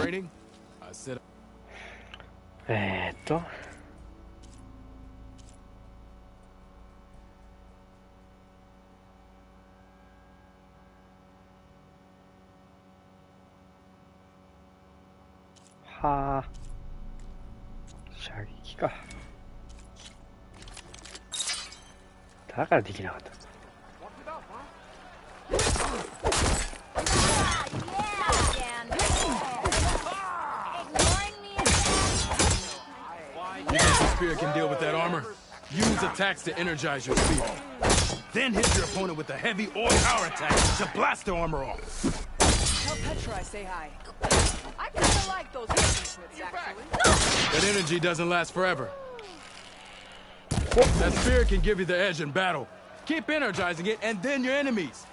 training, I said. はあ、射撃か。だからできなかった。You think the spear can deal with that armor? Use attacks to energize your spear. Then hit your opponent with a heavy or power attack to blast their armor off. Tell Petra I say hi. I kinda like those hits, actually. That energy doesn't last forever. That spear can give you the edge in battle. Keep energizing it, and then your enemies.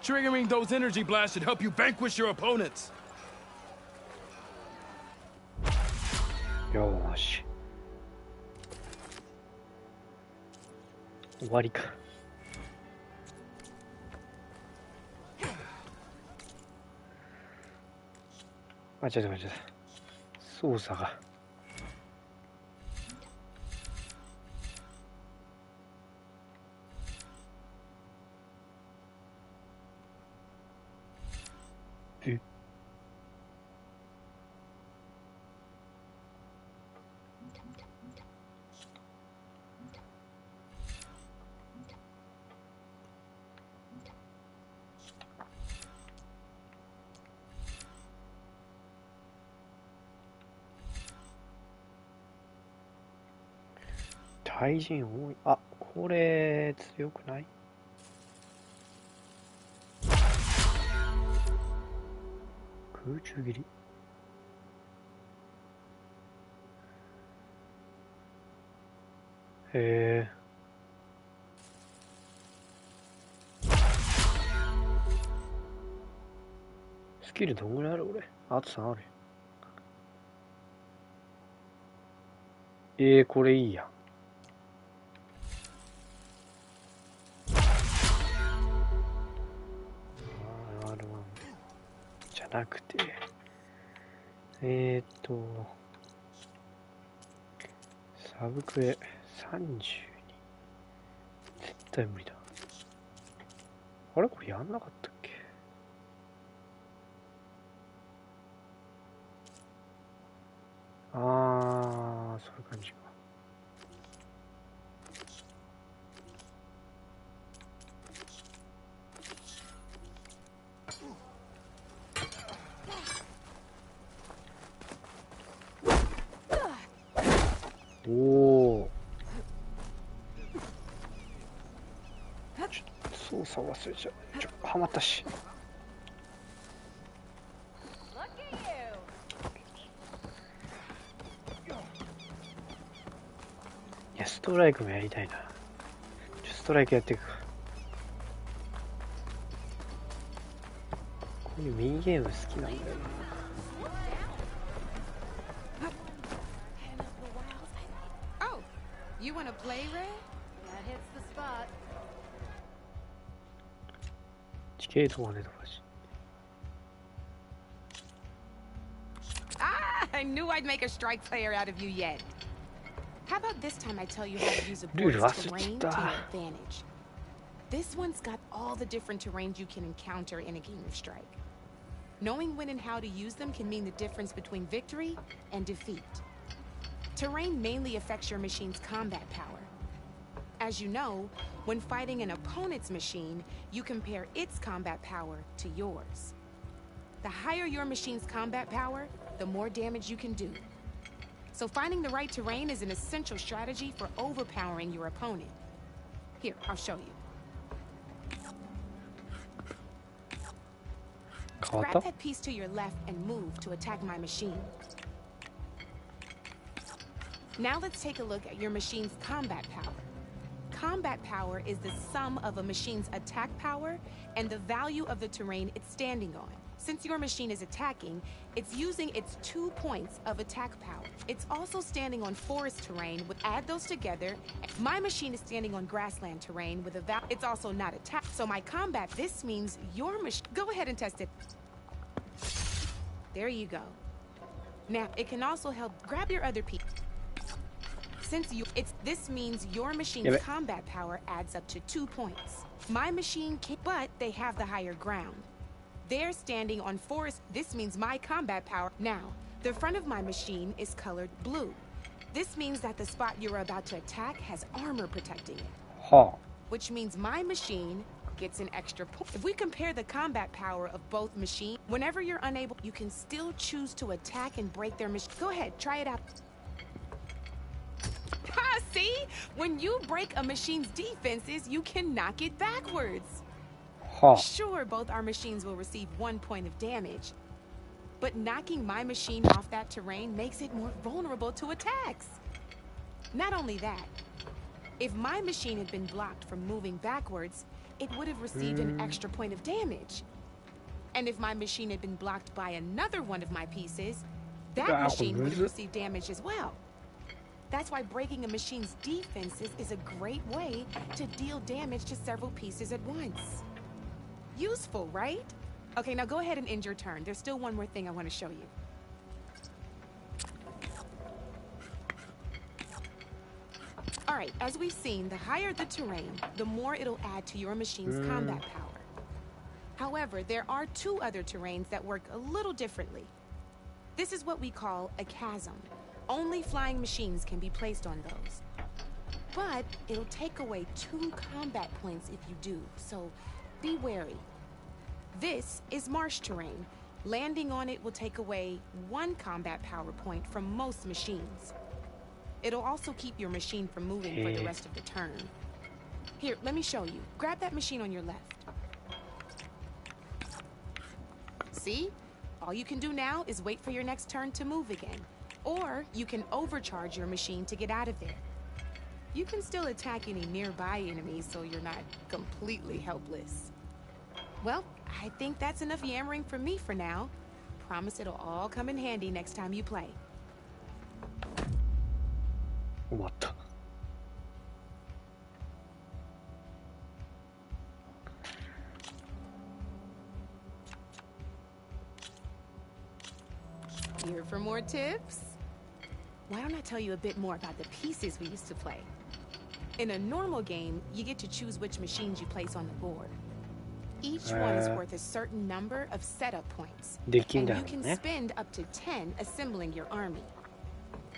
Triggering those energy blasts should help you vanquish your opponents. よーし。終わりか。あ、ちょっと待って。操作が。え？対人多い。あ、これ強くない？空中斬り。へえ。スキルどんぐらいある俺？あと3ある。これいいやん。じゃなくて、サブクエ32。絶対無理だ。あれこれやんなかったっけ？あー、そういう感じか。おお。ちょっと操作忘れちゃう。はまったし。いや、ストライクもやりたいな。ストライクやっていくか。こういうミニゲーム好きなんだよな。You wanna play, Ray? That hits the spot. 地形とかねとかし。Ah, I knew I'd make a strike player out of you yet. How about this time I tell you how to use a board's terrain to your advantage? This one's got all the different terrains you can encounter in a game of Strike. Knowing when and how to use them can mean the difference between victory and defeat. Terrain mainly affects your machine's combat power. As you know, when fighting an opponent's machine, you compare its combat power to yours. The higher your machine's combat power, the more damage you can do. So finding the right terrain is an essential strategy for overpowering your opponent. Here, I'll show you. Grab that piece to your left and move to attack my machine. Now let's take a look at your machine's combat power. Combat power is the sum of a machine's attack power and the value of the terrain it's standing on. Since your machine is attacking, it's using its 2 points of attack power. It's also standing on forest terrain. Add those together. My machine is standing on grassland terrain with a value. It's also not attacked. So my combat, this means your machine. Go ahead and test it. There you go. Now, it can also help grab your other piece. Since this means your machine's combat power adds up to 2 points. My machine can't, but they have the higher ground. They're standing on forest. This means my combat power. Now, the front of my machine is colored blue. This means that the spot you're about to attack has armor protecting it. Huh. Which means my machine gets an extra point. If we compare the combat power of both machines, whenever you're unable, you can still choose to attack and break their machine. Go ahead, try it out. See? When you break a machine's defenses, you can knock it backwards. Huh. Sure, both our machines will receive 1 point of damage, but knocking my machine off that terrain makes it more vulnerable to attacks. Not only that, if my machine had been blocked from moving backwards, it would have received an extra point of damage. And if my machine had been blocked by another one of my pieces, that machine would have received damage as well. That's why breaking a machine's defenses is a great way to deal damage to several pieces at once. Useful, right? Okay, now go ahead and end your turn. There's still one more thing I want to show you. All right, as we've seen, the higher the terrain, the more it'll add to your machine's combat power. However, there are 2 other terrains that work a little differently. This is what we call a chasm. Only flying machines can be placed on those. But it'll take away 2 combat points if you do, so be wary. This is marsh terrain. Landing on it will take away 1 combat power point from most machines. It'll also keep your machine from moving for the rest of the turn. Here, let me show you. Grab that machine on your left. See? All you can do now is wait for your next turn to move again. Or you can overcharge your machine to get out of there. You can still attack any nearby enemies so you're not completely helpless. Well, I think that's enough yammering from me for now. Promise it'll all come in handy next time you play. What? Here for more tips? Why don't I tell you a bit more about the pieces we used to play? In a normal game, you get to choose which machines you place on the board. Each one is worth a certain number of setup points, and you can spend up to 10 assembling your army.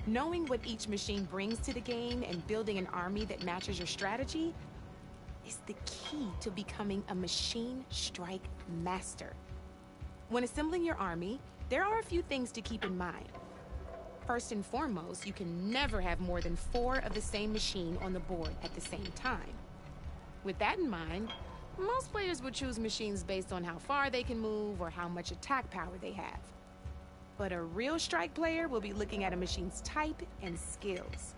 Knowing what each machine brings to the game and building an army that matches your strategy is the key to becoming a machine strike master. When assembling your army, there are a few things to keep in mind. First and foremost, you can never have more than 4 of the same machine on the board at the same time. With that in mind, most players would choose machines based on how far they can move or how much attack power they have. But a real strike player will be looking at a machine's type and skills.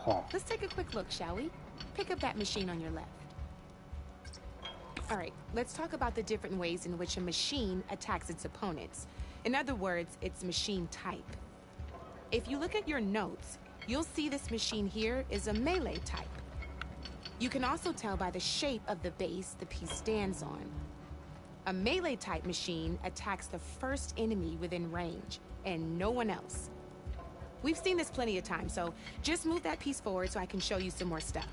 Let's take a quick look, shall we? Pick up that machine on your left. All right, let's talk about the different ways in which a machine attacks its opponents. In other words, its machine type. If you look at your notes, you'll see this machine here is a melee type. You can also tell by the shape of the base the piece stands on. A melee type machine attacks the first enemy within range, and no one else. We've seen this plenty of times, so just move that piece forward so I can show you some more stuff.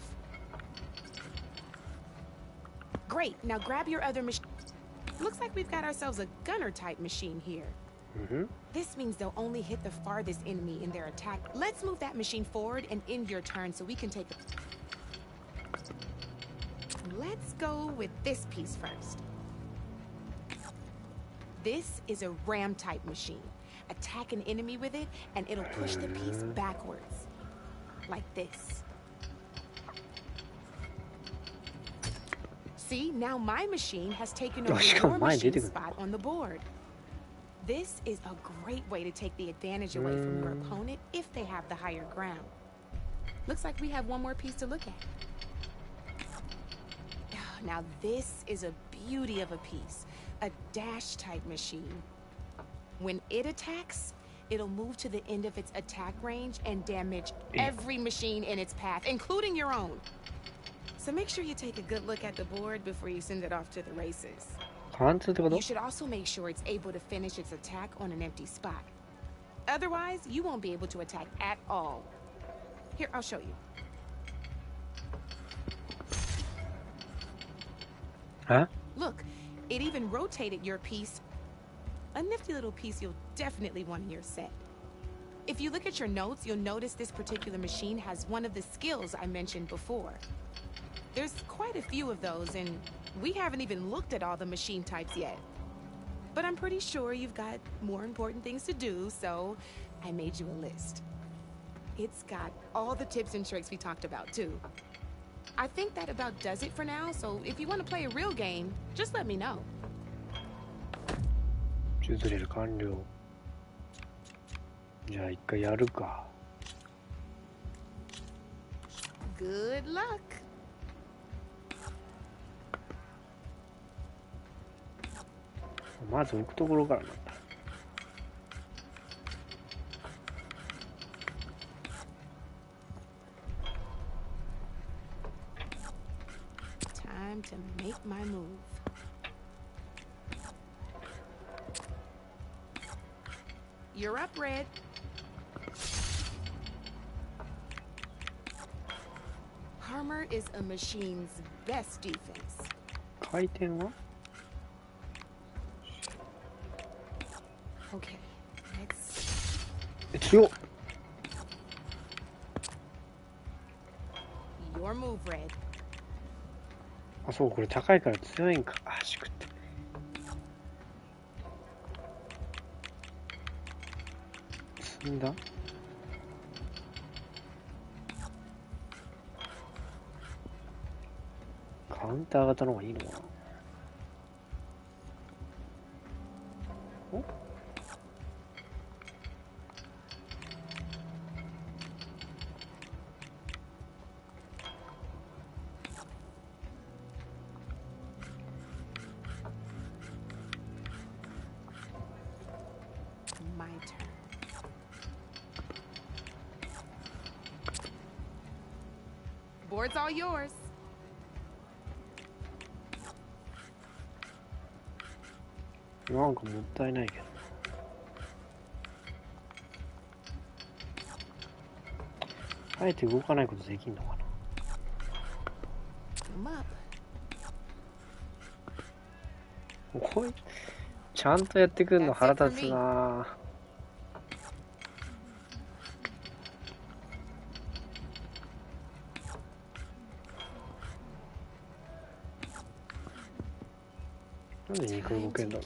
Great, now grab your other machine. Looks like we've got ourselves a gunner type machine here. This means they'll only hit the farthest enemy in their attack. Let's move that machine forward and end your turn so we can take it. Let's go with this piece first. This is a ram type machine. Attack an enemy with it and it'll push the piece backwards. Like this. See, now my machine has taken over your machine's spot on the board. This is a great way to take the advantage away from your opponent if they have the higher ground. Looks like we have one more piece to look at. Now this is a beauty of a piece, a dash type machine. When it attacks, it'll move to the end of its attack range and damage every machine in its path, including your own. So make sure you take a good look at the board before you send it off to the races. You should also make sure it's able to finish its attack on an empty spot. Otherwise, you won't be able to attack at all. Here, I'll show you. Huh? Look, it even rotated your piece. A nifty little piece you'll definitely want in your set. If you look at your notes, you'll notice this particular machine has one of the skills I mentioned before. There's quite a few of those, and we haven't even looked at all the machine types yet. But I'm pretty sure you've got more important things to do, so I made you a list. It's got all the tips and tricks we talked about, too. I think that about does it for now, so if you want to play a real game, just let me know. チュートリアル完了。じゃあ一回やるか。Good luck. まず置くところからなんだ。Time to make my move. You're up, Red. Armor is a machine's best defense. 回転は Okay, let's... 強っ Your move, Red. あ、そう、これ高いから強いんか。あ、しくって。積んだカウンター型の方がいいのかな。おMy turn. Board's all yours. なんかもったいないけど。あえて動かないことできんのかな。I'm up. こいちゃんとやってくんの腹立つな。なんで肉動けんだろう。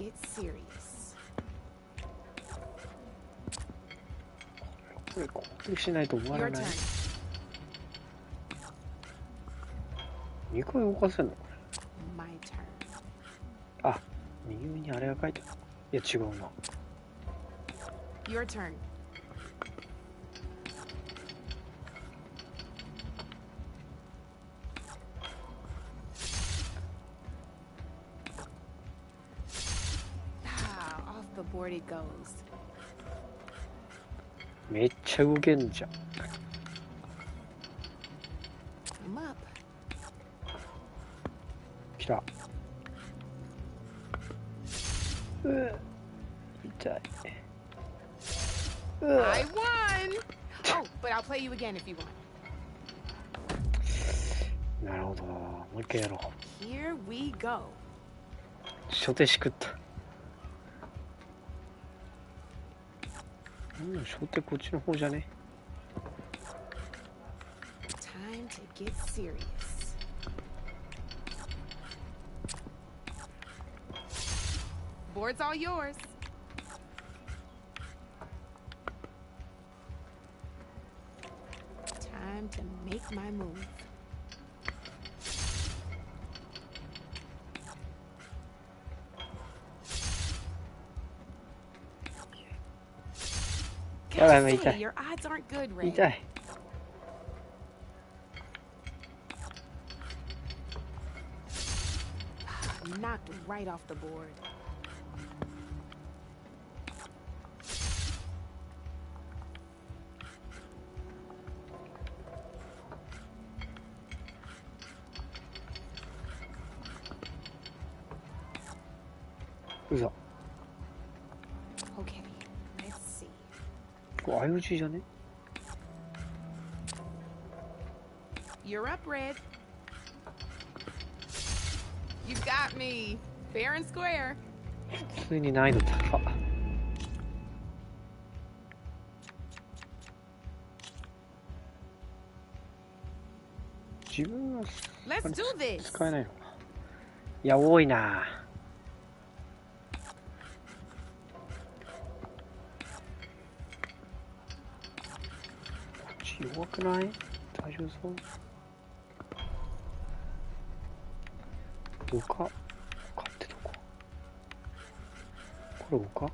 これ攻撃しないと終わらない。肉動かせんのこれ。あ、右上にあれが書いてある。いや違うな。Your turn. Off the board it goes. めっちゃ動けんじゃん。I'm up. 来た。痛い。I won! Oh, but I'll play you again if you want. なるほど。もう一回やろう。Here we go. 初手しくった。初手こっちの方じゃね。Time to get serious. Board's all yours. Time to make my move. Gotta say, your odds aren't good, Ray. 痛い。Knocked right off the board. Who's up? Okay, let's see. これ相打ちじゃね？ You're up, Red. You got me. Fair and square. 普通に難易度高っ。自分は Let's do this. 使えないのか。いや、多いな。こっち弱くない？大丈夫そう？5か。5かってとこ。これ5か？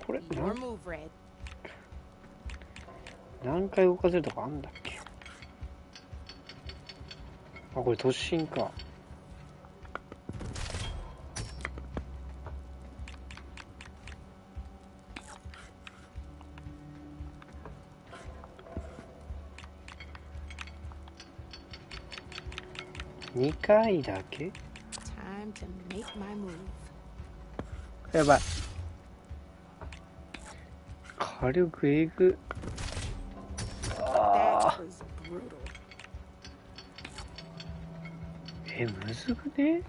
これ何回動かせるとかあんだっけ？あ、これ突進か。2回だけ？やばい。火力えぐ。ああ。むずくね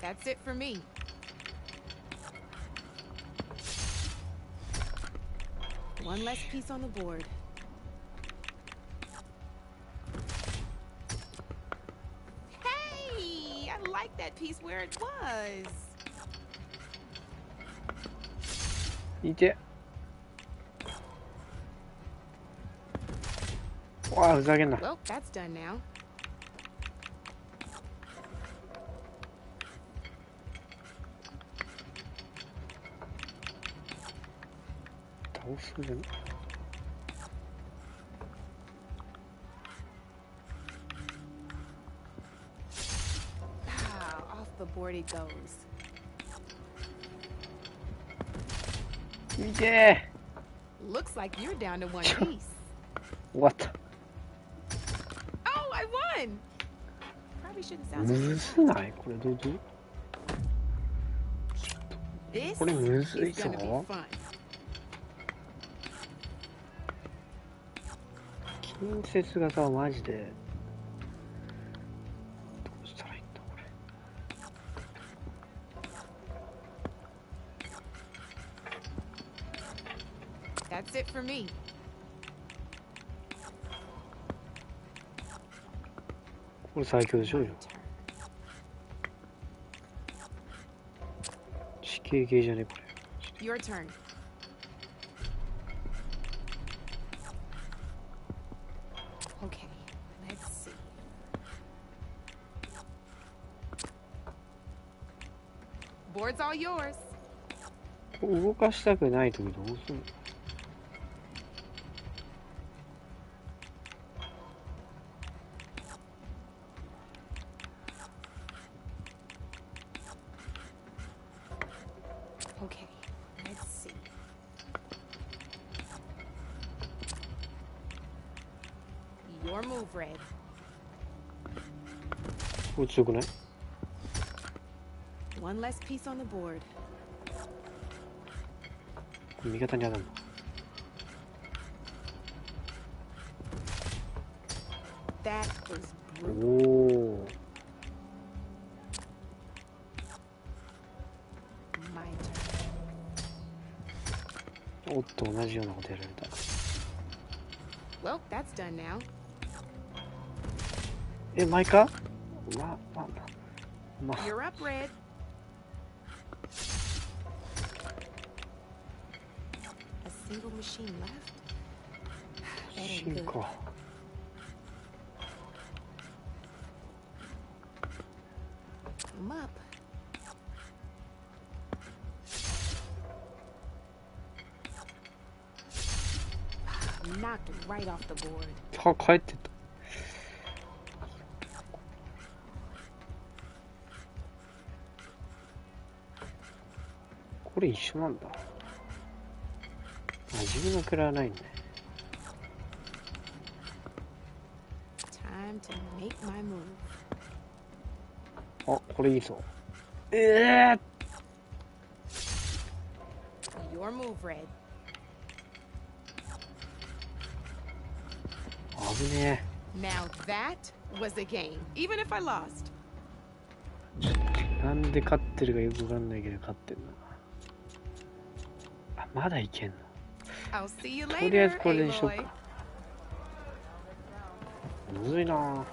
？That's it for me. One less piece on the board. Hey, I like that piece where it was. いて。わあ、ふざけんな。Well, that's done now. 倒すじゃん。Off the board he goes. 見てー。 Looks like you're down to one piece. 終わった。Oh, I won. Probably shouldn't sound む so ずない？これどう？ This これむずい is ぞ。 gonna be fun. 近接型はマジでどうしたらいいんだこれ。 That's it for me. これ最強でしょうよ。地形系じゃねこれ。 Your turn. Okay, let's see. Board's all yours. 動かしたくないときどうするの？ Okay, let's see. Your move, Red. これ強くない？ One less piece on the board. 味方に当たるの。 That was お brutal. お。 My turn. おっと同じようなことやられた。 Well, that's done now. 前か？まあ。 You're up, Red. A single machine left? That ain't 進 good. か。him up. Knocked right off the board. あ、帰ってった。これ一緒なんだ。あ、自分の位はないんだね。Time to make my move. あ、これいいぞ。Your move, Red. 危ね Now that was a game, even if I lost. え。なんで勝ってるかよくわかんないけど勝ってんな。あ、まだいけんの。 I'll see you とりあえず later, これにしとく Aloy. か。むずいなぁ。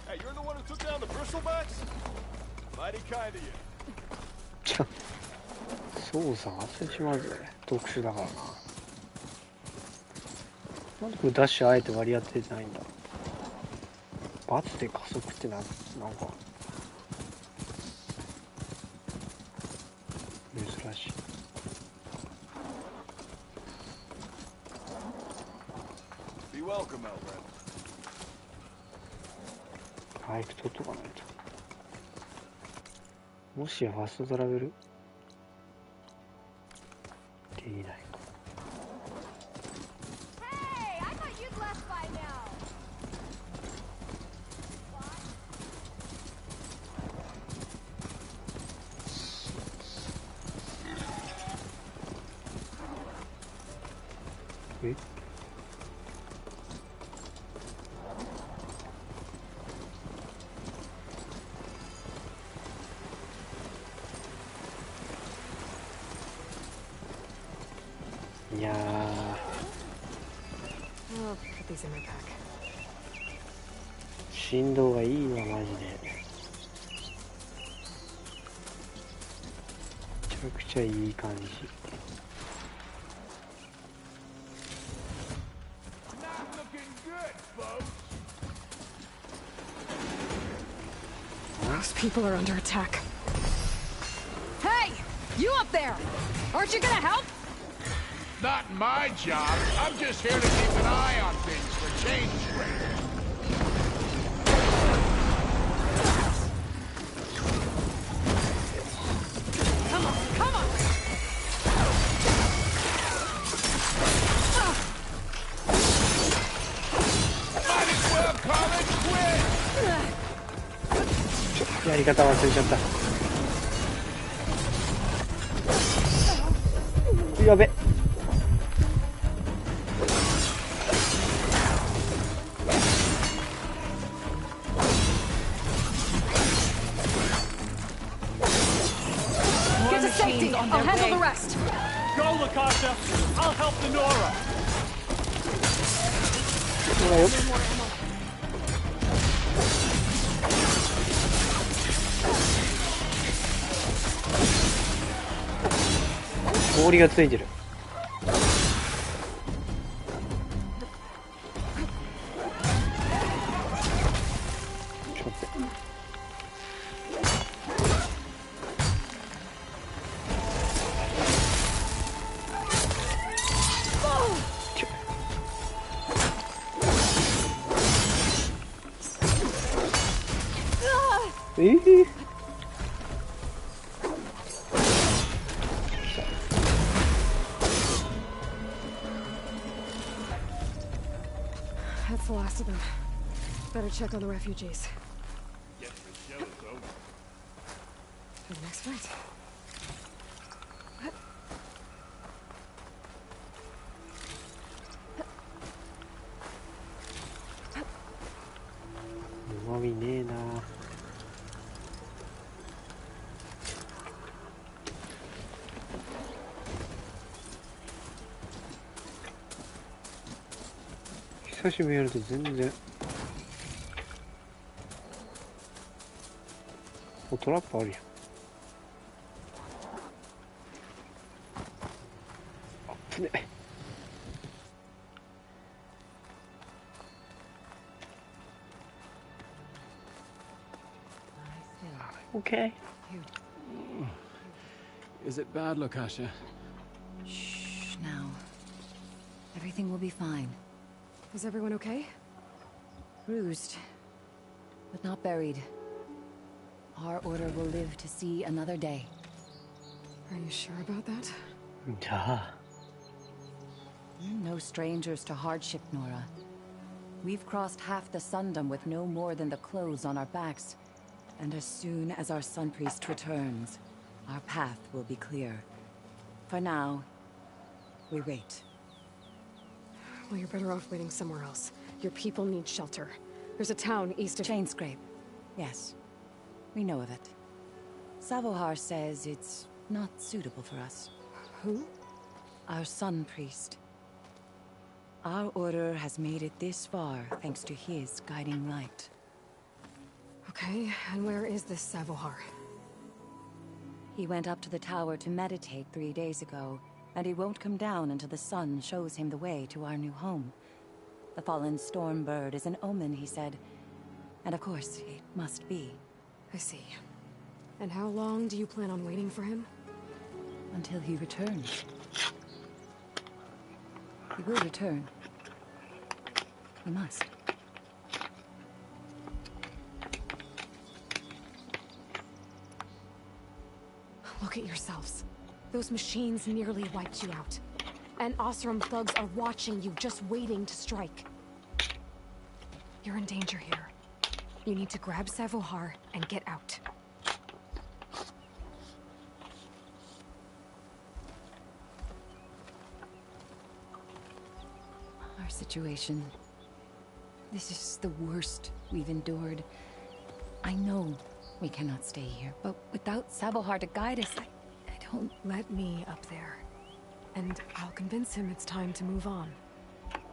Hey, you're the one who took down the bristlebacks? Mighty kind of you. ちょ操作忘れちまうぜ。特殊だからな。なんでこれダッシュあえて割り当ててないんだ。バツで加速ってなんか珍しい。Be welcome, Elred. 早く取っとかないと。もしやファストトラベルできないか。Hey, I thought you'd left by now. え、いやー、 I'll put these in my pack. 振動がいいわマジで。めちゃくちゃいい感じ。 Not looking good, folks. Those people are under attack. Hey, you up there? Aren't you gonna help? Not my job. I'm just here to keep an eye on things for change's sake. Come on, come on. Might as well call it quits. やり方忘れちゃった。やべ。 Get to safety. I'll handle the rest. Go, Lakasha. I'll help the Nora. ほらよ。氷がついてる。ちょっと待って。That's the last of them. Better check on the refugees. Guess the show is over. For the next fight. うまみねえな。久しぶりやると全然。お、トラップあるやん。あっぶね。Okay. Is it bad, Lukasha? Shh, now. Everything will be fine. Is everyone okay? Bruised, but not buried. Our order will live to see another day. Are you sure about that? Yeah. We're no strangers to hardship, Nora. We've crossed half the Sundom with no more than the clothes on our backs. And as soon as our Sun Priest returns, our path will be clear. For now, we wait. Well, you're better off waiting somewhere else. Your people need shelter. There's a town east of... Chainscrape. Yes. We know of it. Savohar says it's not suitable for us. Who? Our Sun Priest. Our order has made it this far thanks to his guiding light. Okay, and where is this Savohar? He went up to the tower to meditate 3 days ago, and he won't come down until the sun shows him the way to our new home. The fallen storm bird is an omen, he said. And of course, it must be. I see. And how long do you plan on waiting for him? Until he returns. He will return. He must. Look at yourselves. Those machines nearly wiped you out. And Osram thugs are watching you, just waiting to strike. You're in danger here. You need to grab Savohar and get out. Our situation. This is the worst we've endured. I know we cannot stay here, but without Savohar to guide us, I don't... Let me up there. And I'll convince him it's time to move on.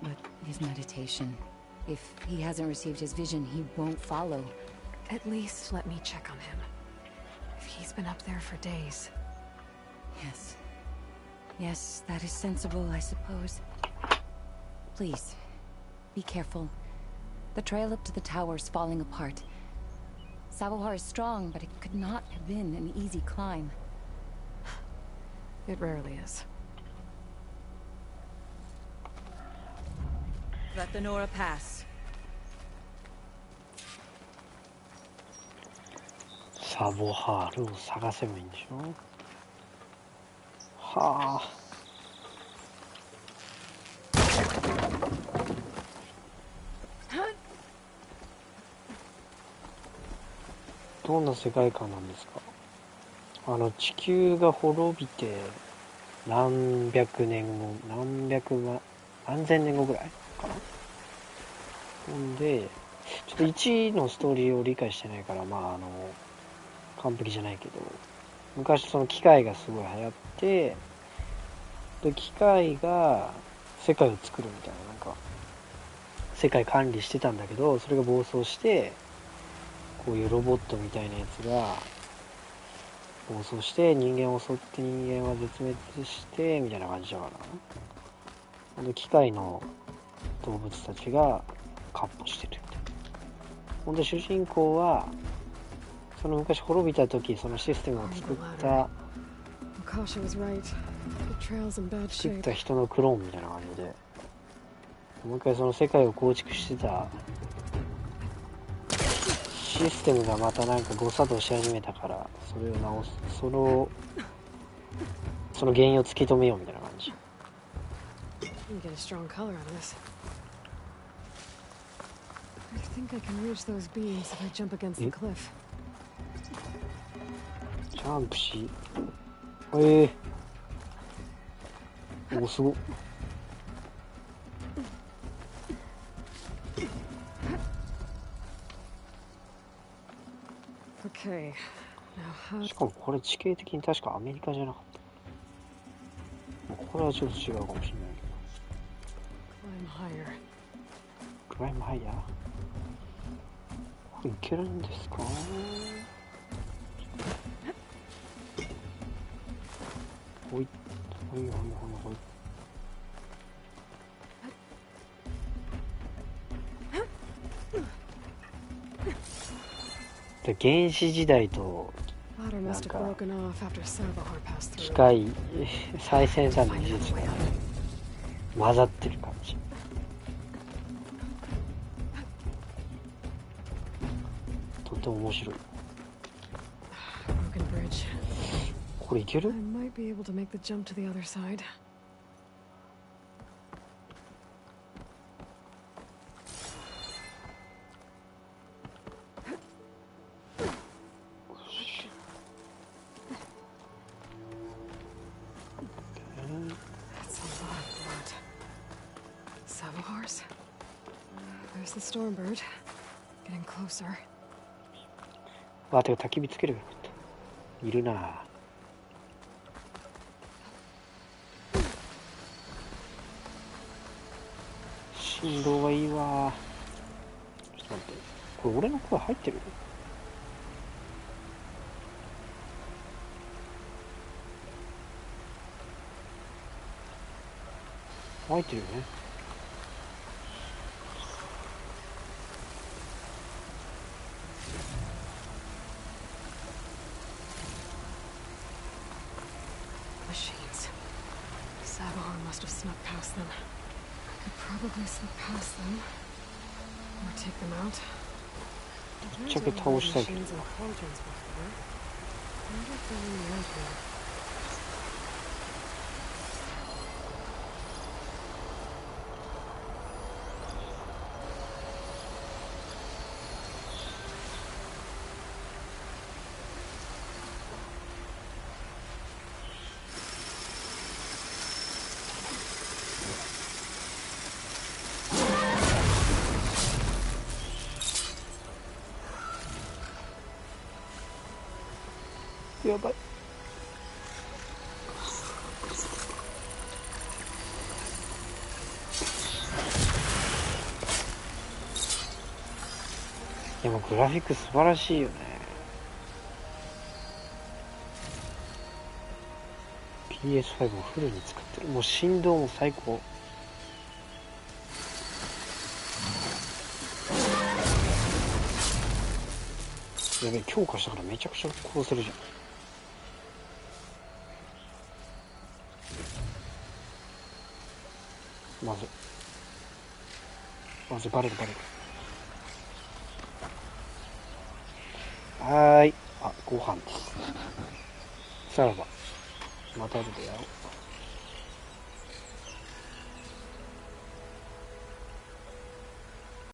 But his meditation... If he hasn't received his vision, he won't follow. At least let me check on him. If he's been up there for days. Yes. Yes, that is sensible, I suppose. Please, be careful. The trail up to the tower's falling apart. Savohar is strong, but it could not have been an easy climb. It rarely is. Let the Nora pass. 사보하를 探せばいいんでしょはあどんな世界観なんですか地球が滅びて何百年後何千年後ぐらいかなほんでちょっと1のストーリーを理解してないから完璧じゃないけど昔その機械がすごい流行ってで機械が世界を作るみたいななんか世界管理してたんだけどそれが暴走してこういうロボットみたいなやつが暴走して人間を襲って人間は絶滅してみたいな感じだからなで機械の動物たちが闊歩してるみたいなほんで主人公はその昔滅びた時そのシステムを作った人のクローンみたいな感じでもう一回その世界を構築してたシステムがまたなんか誤作動し始めたからそれを直すその原因を突き止めようみたいな感じGet a strong color out of this. I think I can reach those beams if I jump against the cliff. ジャンプしおすごOkay. Now how... しかもこれ地形的に確かアメリカじゃなかったこれはちょっと違うかもしれないけど Climb higher. クライムハイヤーこれいけるんですかほいほいほいほいほい。で原始時代となんか機械最先端の技術が混ざってる感じ。とても面白い。これいける？わあ、てか焚き火つければよかった。いるなぁ。振動がいいわ。ちょっと待って、これ俺の声入ってる？入ってるよね。Machines. Sabahar must have snuck past them. Could probably slip past them. Or take them out. ぶっちゃけ倒したいけど。やばい。でもグラフィック素晴らしいよね。PS5 をフルに使ってる。もう振動も最高。やべえ、強化したからめちゃくちゃ殺せるじゃん。まずバレる。はーい。あ、ご飯です。さらばまた後でやろう。